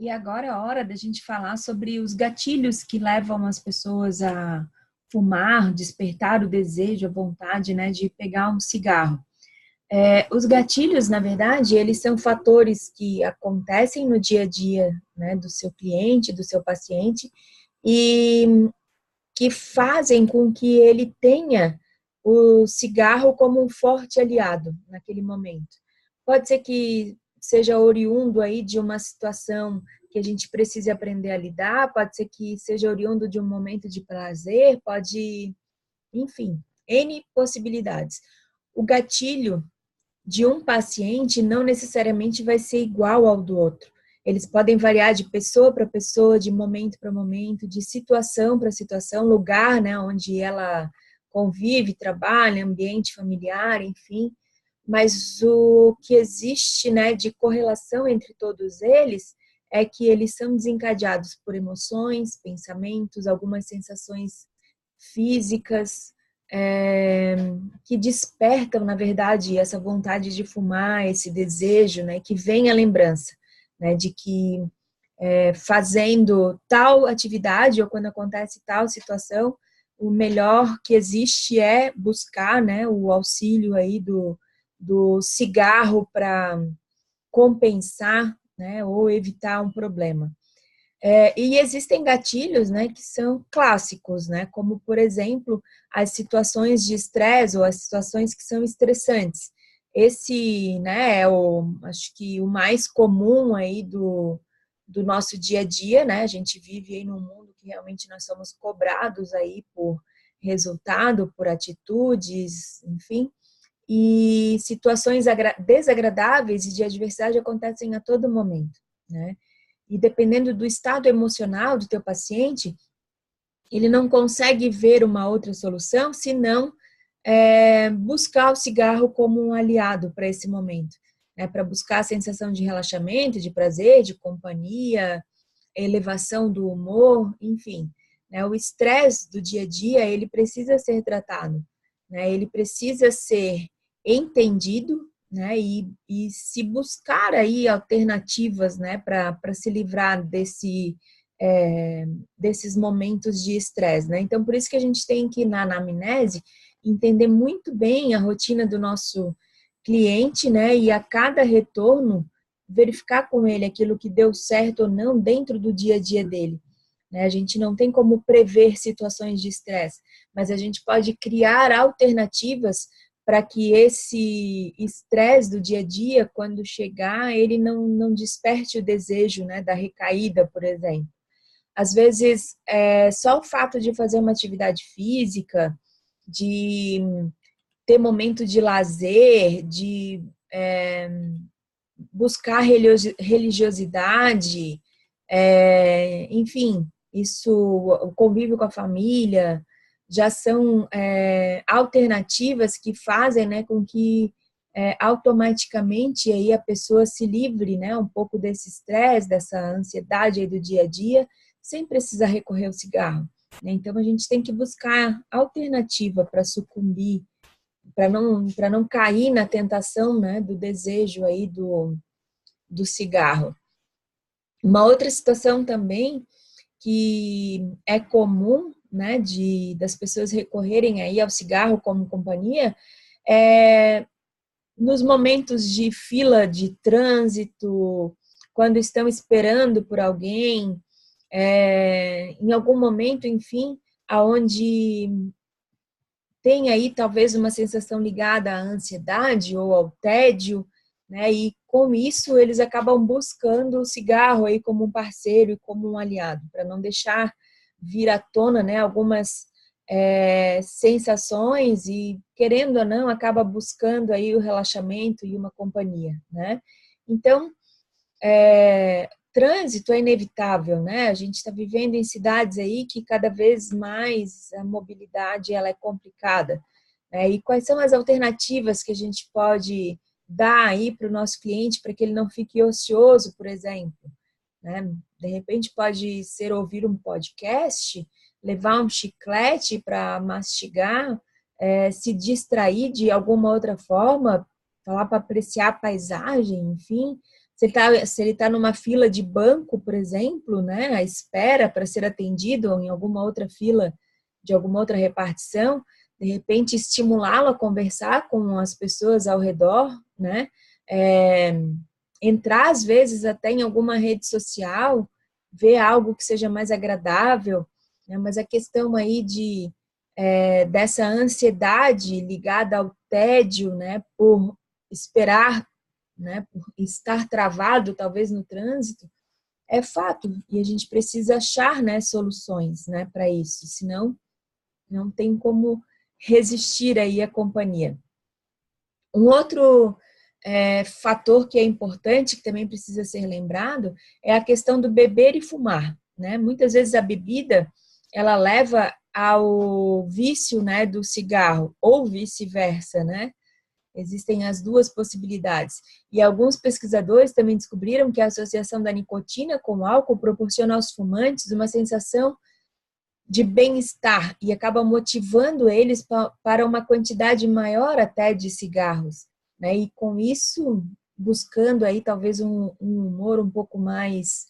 E agora é hora da gente falar sobre os gatilhos que levam as pessoas a fumar, despertar o desejo, a vontade, né, de pegar um cigarro. Os gatilhos, na verdade, eles são fatores que acontecem no dia a dia, né, do seu cliente, do seu paciente, e que fazem com que ele tenha o cigarro como um forte aliado naquele momento. Pode ser que seja oriundo aí de uma situação que a gente precise aprender a lidar, pode ser que seja oriundo de um momento de prazer, pode, enfim, N possibilidades. O gatilho de um paciente não necessariamente vai ser igual ao do outro. Eles podem variar de pessoa para pessoa, de momento para momento, de situação para situação, lugar, né, onde ela convive, trabalha, ambiente familiar, enfim. Mas o que existe, né, de correlação entre todos eles é que eles são desencadeados por emoções, pensamentos, algumas sensações físicas, que despertam, na verdade, essa vontade de fumar, esse desejo, né, que vem a lembrança, né, de que fazendo tal atividade ou quando acontece tal situação, o melhor que existe é buscar, né, o auxílio aí do cigarro para compensar, né, ou evitar um problema. E existem gatilhos, né, que são clássicos, né, como, por exemplo, as situações de estresse ou as situações que são estressantes. Esse, né, acho que o mais comum aí do nosso dia a dia, né, a gente vive aí num mundo que realmente nós somos cobrados aí por resultado, por atitudes, enfim, e situações desagradáveis e de adversidade acontecem a todo momento, né? E dependendo do estado emocional do teu paciente, ele não consegue ver uma outra solução senão buscar o cigarro como um aliado para esse momento, né? Para buscar a sensação de relaxamento, de prazer, de companhia, elevação do humor, enfim, né? O estresse do dia a dia, ele precisa ser tratado, né? Ele precisa ser entendido, né? E se buscar aí alternativas, né? Para se livrar desses momentos de estresse, né? Então, por isso que a gente tem que, na anamnese, entender muito bem a rotina do nosso cliente, né? E a cada retorno, verificar com ele aquilo que deu certo ou não dentro do dia a dia dele, né? A gente não tem como prever situações de estresse, mas a gente pode criar alternativas para que esse estresse do dia a dia, quando chegar, ele não desperte o desejo, né, da recaída, por exemplo. Às vezes, só o fato de fazer uma atividade física, de ter momento de lazer, de buscar religiosidade, enfim, isso, o convívio com a família, já são alternativas que fazem, né, com que automaticamente aí a pessoa se livre, né, um pouco desse estresse, dessa ansiedade aí do dia a dia, sem precisar recorrer ao cigarro, né? Então a gente tem que buscar alternativa para sucumbir, para não cair na tentação, né, do desejo aí do cigarro. Uma outra situação também que é comum, né, das pessoas recorrerem aí ao cigarro como companhia, é nos momentos de fila de trânsito, quando estão esperando por alguém, em algum momento, enfim, aonde tem aí talvez uma sensação ligada à ansiedade ou ao tédio, né? E com isso eles acabam buscando o cigarro aí como um parceiro e como um aliado, para não deixar vir à tona, né, algumas sensações e, querendo ou não, acaba buscando aí o relaxamento e uma companhia, né? Então, trânsito é inevitável, né? A gente está vivendo em cidades aí que cada vez mais a mobilidade ela é complicada, né? E quais são as alternativas que a gente pode dar aí para o nosso cliente para que ele não fique ocioso, por exemplo, né? De repente pode ser ouvir um podcast, levar um chiclete para mastigar, se distrair de alguma outra forma, falar para apreciar a paisagem, enfim, se ele tá numa fila de banco, por exemplo, né, à espera para ser atendido ou em alguma outra fila de alguma outra repartição, de repente estimulá-lo a conversar com as pessoas ao redor, né? Entrar às vezes até em alguma rede social, ver algo que seja mais agradável, né? Mas a questão aí dessa ansiedade ligada ao tédio, né? Por esperar, né? Por estar travado talvez no trânsito, é fato, e a gente precisa achar, né, soluções, né, para isso, senão não tem como resistir aí à companhia. Um outro fator que é importante, que também precisa ser lembrado, é a questão do beber e fumar, né? Muitas vezes a bebida, ela leva ao vício, né, do cigarro, ou vice-versa, né? Existem as duas possibilidades. E alguns pesquisadores também descobriram que a associação da nicotina com o álcool proporciona aos fumantes uma sensação de bem-estar e acaba motivando eles para uma quantidade maior até de cigarros, né? E com isso, buscando aí talvez um humor um pouco mais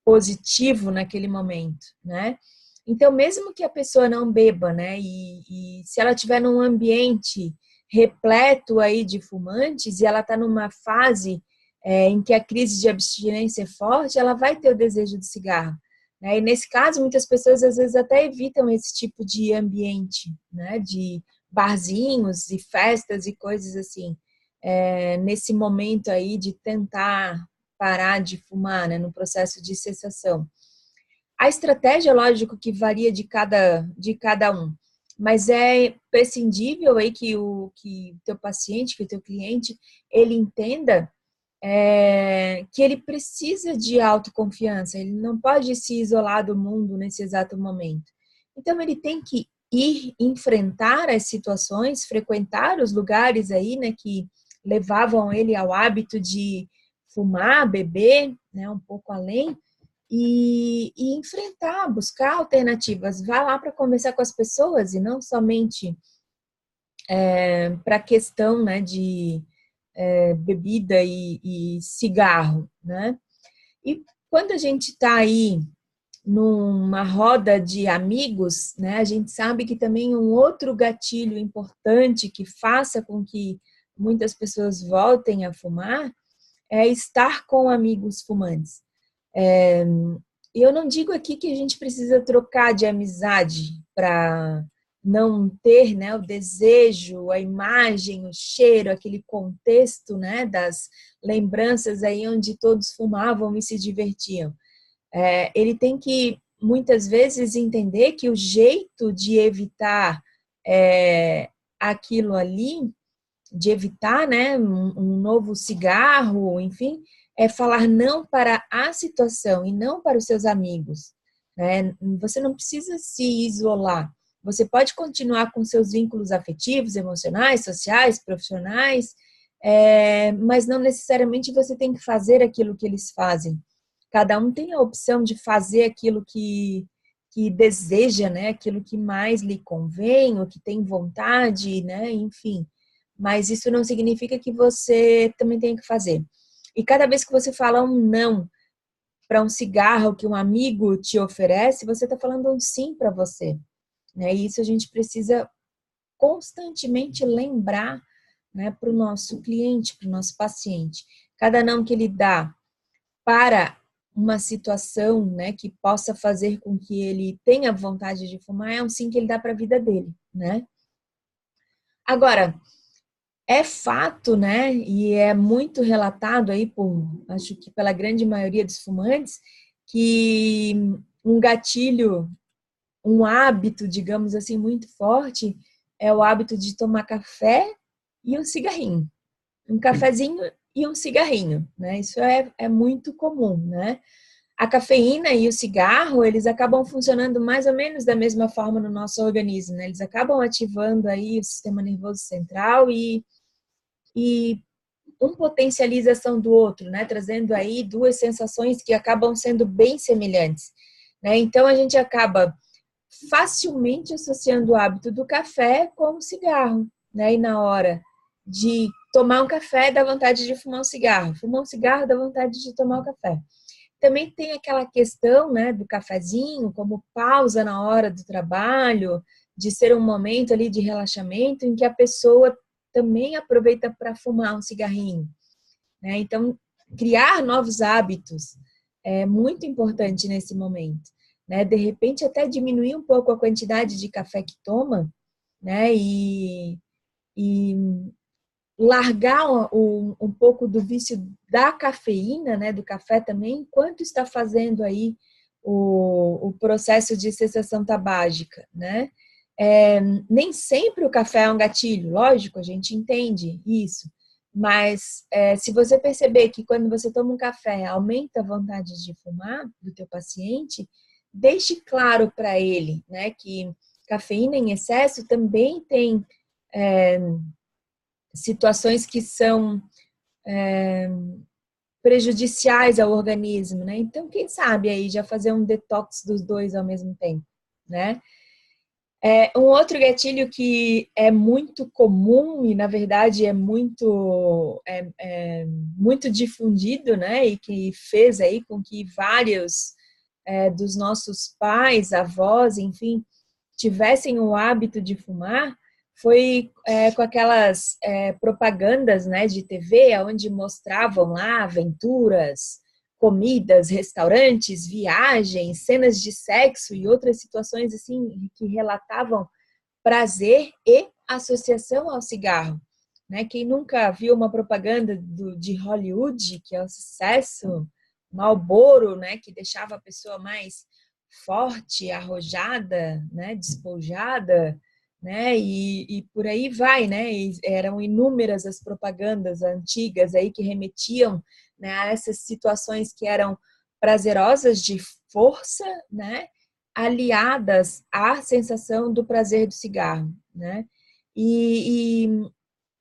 positivo naquele momento, né? Então, mesmo que a pessoa não beba, né? E se ela estiver num ambiente repleto aí de fumantes e ela está numa fase em que a crise de abstinência é forte, ela vai ter o desejo de cigarro. E nesse caso, muitas pessoas às vezes até evitam esse tipo de ambiente, né, de barzinhos e festas e coisas assim, nesse momento aí de tentar parar de fumar, né, no processo de cessação. A estratégia, lógico, que varia de cada um, mas é prescindível aí que o teu paciente, que o teu cliente, ele entenda que ele precisa de autoconfiança, ele não pode se isolar do mundo nesse exato momento. Então, ele tem que ir enfrentar as situações, frequentar os lugares aí, né, que levavam ele ao hábito de fumar, beber, né, um pouco além, e enfrentar, buscar alternativas. Vá lá para conversar com as pessoas e não somente para a questão, né, de bebida e cigarro, né? E quando a gente está aí numa roda de amigos, né, a gente sabe que também um outro gatilho importante que faça com que muitas pessoas voltem a fumar é estar com amigos fumantes. Eu não digo aqui que a gente precisa trocar de amizade para não ter, né, o desejo, a imagem, o cheiro, aquele contexto, né, das lembranças aí onde todos fumavam e se divertiam. Ele tem que, muitas vezes, entender que o jeito de evitar aquilo ali, de evitar, né, um novo cigarro, enfim, é falar não para a situação e não para os seus amigos, né? Você não precisa se isolar. Você pode continuar com seus vínculos afetivos, emocionais, sociais, profissionais, mas não necessariamente você tem que fazer aquilo que eles fazem. Cada um tem a opção de fazer aquilo que deseja, né? Aquilo que mais lhe convém, ou que tem vontade, né? Enfim. Mas isso não significa que você também tem que fazer. E cada vez que você fala um não para um cigarro que um amigo te oferece, você está falando um sim para você, né? E isso a gente precisa constantemente lembrar, né, para o nosso cliente, para o nosso paciente. Cada não que ele dá para uma situação, né, que possa fazer com que ele tenha vontade de fumar é um sim que ele dá para a vida dele, né? Agora, é fato, né, e é muito relatado aí acho que pela grande maioria dos fumantes, que um gatilho, um hábito, digamos assim, muito forte é o hábito de tomar café e um cigarrinho. Um cafezinho e um cigarrinho, né? Isso é muito comum, né? A cafeína e o cigarro, eles acabam funcionando mais ou menos da mesma forma no nosso organismo, né? Eles acabam ativando aí o sistema nervoso central e um potencialização do outro, né? Trazendo aí duas sensações que acabam sendo bem semelhantes, né? Então, a gente acaba facilmente associando o hábito do café com o cigarro, né? E na hora de tomar um café dá vontade de fumar um cigarro. Fumar um cigarro dá vontade de tomar um café. Também tem aquela questão, né, do cafezinho como pausa na hora do trabalho, de ser um momento ali de relaxamento em que a pessoa também aproveita para fumar um cigarrinho, né? Então, criar novos hábitos é muito importante nesse momento, né? De repente, até diminuir um pouco a quantidade de café que toma, né? E largar um pouco do vício da cafeína, né? Do café também, enquanto está fazendo aí o processo de cessação tabágica, né? Nem sempre o café é um gatilho, lógico, a gente entende isso, mas se você perceber que quando você toma um café aumenta a vontade de fumar do teu paciente, deixe claro para ele, né, que cafeína em excesso também tem situações que são prejudiciais ao organismo, né? Então, quem sabe aí já fazer um detox dos dois ao mesmo tempo, né? Um outro gatilho que é muito comum e, na verdade, muito difundido, né? E que fez aí com que vários dos nossos pais, avós, enfim, tivessem o hábito de fumar, foi com aquelas propagandas, né, de TV, onde mostravam lá aventuras, comidas, restaurantes, viagens, cenas de sexo e outras situações assim que relatavam prazer e associação ao cigarro, né? Quem nunca viu uma propaganda de Hollywood, que é um sucesso, Marlboro, né, que deixava a pessoa mais forte, arrojada, né, despojada, né, e por aí vai, né, e eram inúmeras as propagandas antigas aí que remetiam, né, a essas situações que eram prazerosas de força, né, aliadas à sensação do prazer do cigarro, né, e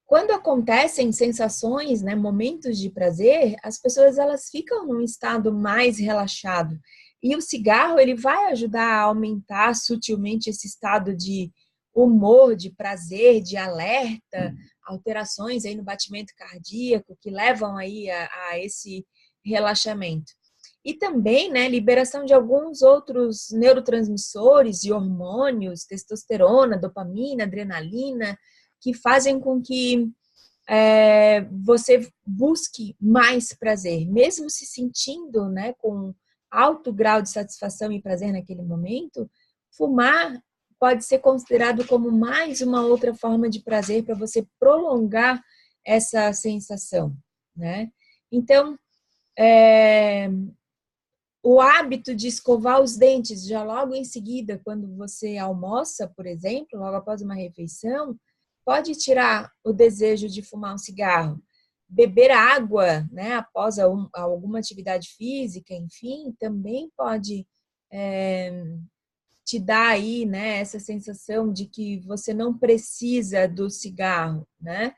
quando acontecem sensações, né, momentos de prazer, as pessoas elas ficam num estado mais relaxado. E o cigarro ele vai ajudar a aumentar sutilmente esse estado de humor, de prazer, de alerta, alterações aí no batimento cardíaco que levam aí a esse relaxamento. E também, né, liberação de alguns outros neurotransmissores e hormônios, testosterona, dopamina, adrenalina, que fazem com que você busque mais prazer, mesmo se sentindo, né, com alto grau de satisfação e prazer naquele momento, fumar pode ser considerado como mais uma outra forma de prazer para você prolongar essa sensação, né? Então, o hábito de escovar os dentes já logo em seguida, quando você almoça, por exemplo, logo após uma refeição, pode tirar o desejo de fumar um cigarro. Beber água, né, após alguma atividade física, enfim, também pode te dar aí, né, essa sensação de que você não precisa do cigarro, né?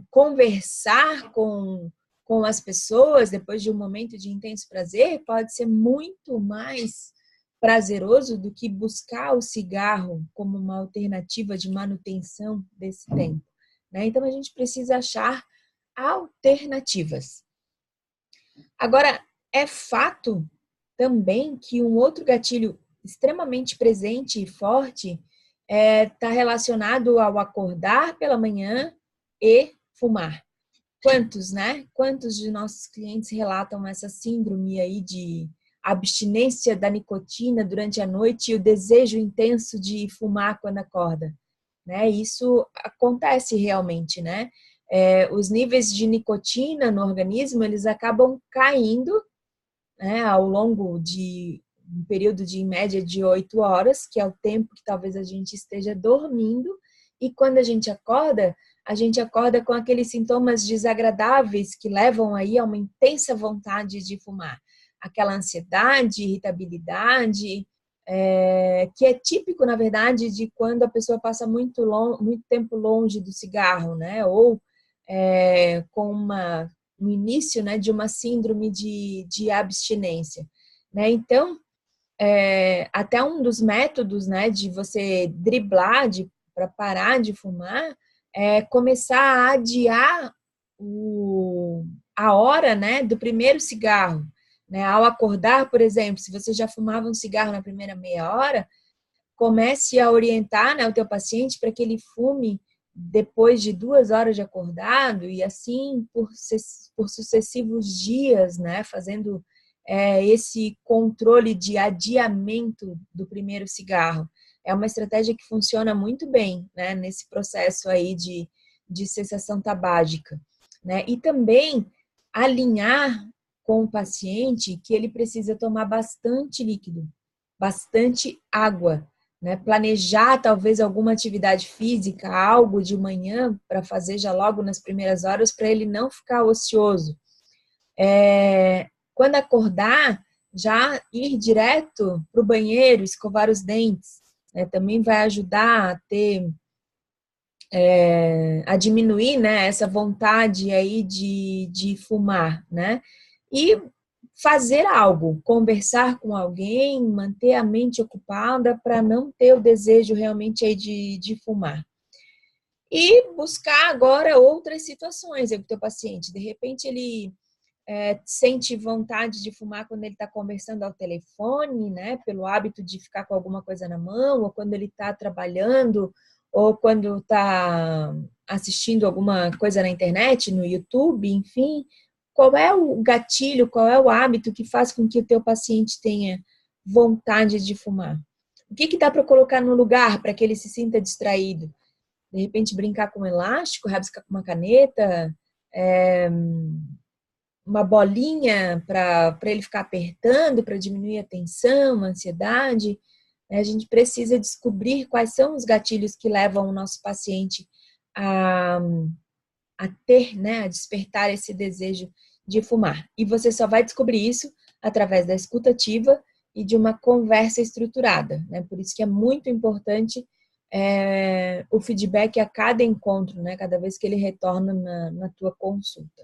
Conversar com as pessoas depois de um momento de intenso prazer pode ser muito mais prazeroso do que buscar o cigarro como uma alternativa de manutenção desse tempo, né? Então a gente precisa achar alternativas. Agora, é fato também que um outro gatilho extremamente presente e forte está relacionado ao acordar pela manhã e fumar. Quantos, né? Quantos de nossos clientes relatam essa síndrome aí de abstinência da nicotina durante a noite e o desejo intenso de fumar quando acorda, né? Isso acontece realmente, né? Os níveis de nicotina no organismo, eles acabam caindo, né, ao longo de um período de em média de 8 horas, que é o tempo que talvez a gente esteja dormindo, e quando a gente acorda com aqueles sintomas desagradáveis que levam aí a uma intensa vontade de fumar. Aquela ansiedade, irritabilidade, que é típico, na verdade, de quando a pessoa passa muito tempo longe do cigarro, né? Ou com no início, né, de uma síndrome de abstinência, né? Então, até um dos métodos, né, de você driblar, para parar de fumar, começar a adiar a hora, né, do primeiro cigarro. Né? Ao acordar, por exemplo, se você já fumava um cigarro na primeira meia hora, comece a orientar, né, o teu paciente para que ele fume depois de 2 horas de acordado e assim por sucessivos dias, né, fazendo esse controle de adiamento do primeiro cigarro. É uma estratégia que funciona muito bem, né, nesse processo aí de cessação tabágica. Né? E também alinhar com o paciente que ele precisa tomar bastante líquido, bastante água, né? Planejar talvez alguma atividade física, algo de manhã para fazer já logo nas primeiras horas para ele não ficar ocioso. Quando acordar, já ir direto para o banheiro, escovar os dentes, né? Também vai ajudar a ter a diminuir, né, essa vontade aí de fumar, né? E fazer algo, conversar com alguém, manter a mente ocupada para não ter o desejo realmente aí de fumar. E buscar agora outras situações aí com o teu paciente. De repente ele sente vontade de fumar quando ele está conversando ao telefone, né? Pelo hábito de ficar com alguma coisa na mão, ou quando ele está trabalhando, ou quando está assistindo alguma coisa na internet, no YouTube, enfim. Qual é o gatilho, qual é o hábito que faz com que o teu paciente tenha vontade de fumar? O que dá para colocar no lugar para que ele se sinta distraído? De repente, brincar com um elástico, rabiscar com uma caneta, uma bolinha para ele ficar apertando, para diminuir a tensão, a ansiedade. A gente precisa descobrir quais são os gatilhos que levam o nosso paciente a ter, né, a despertar esse desejo de fumar. E você só vai descobrir isso através da escuta ativa e de uma conversa estruturada. Né? Por isso que é muito importante o feedback a cada encontro, né? Cada vez que ele retorna na tua consulta.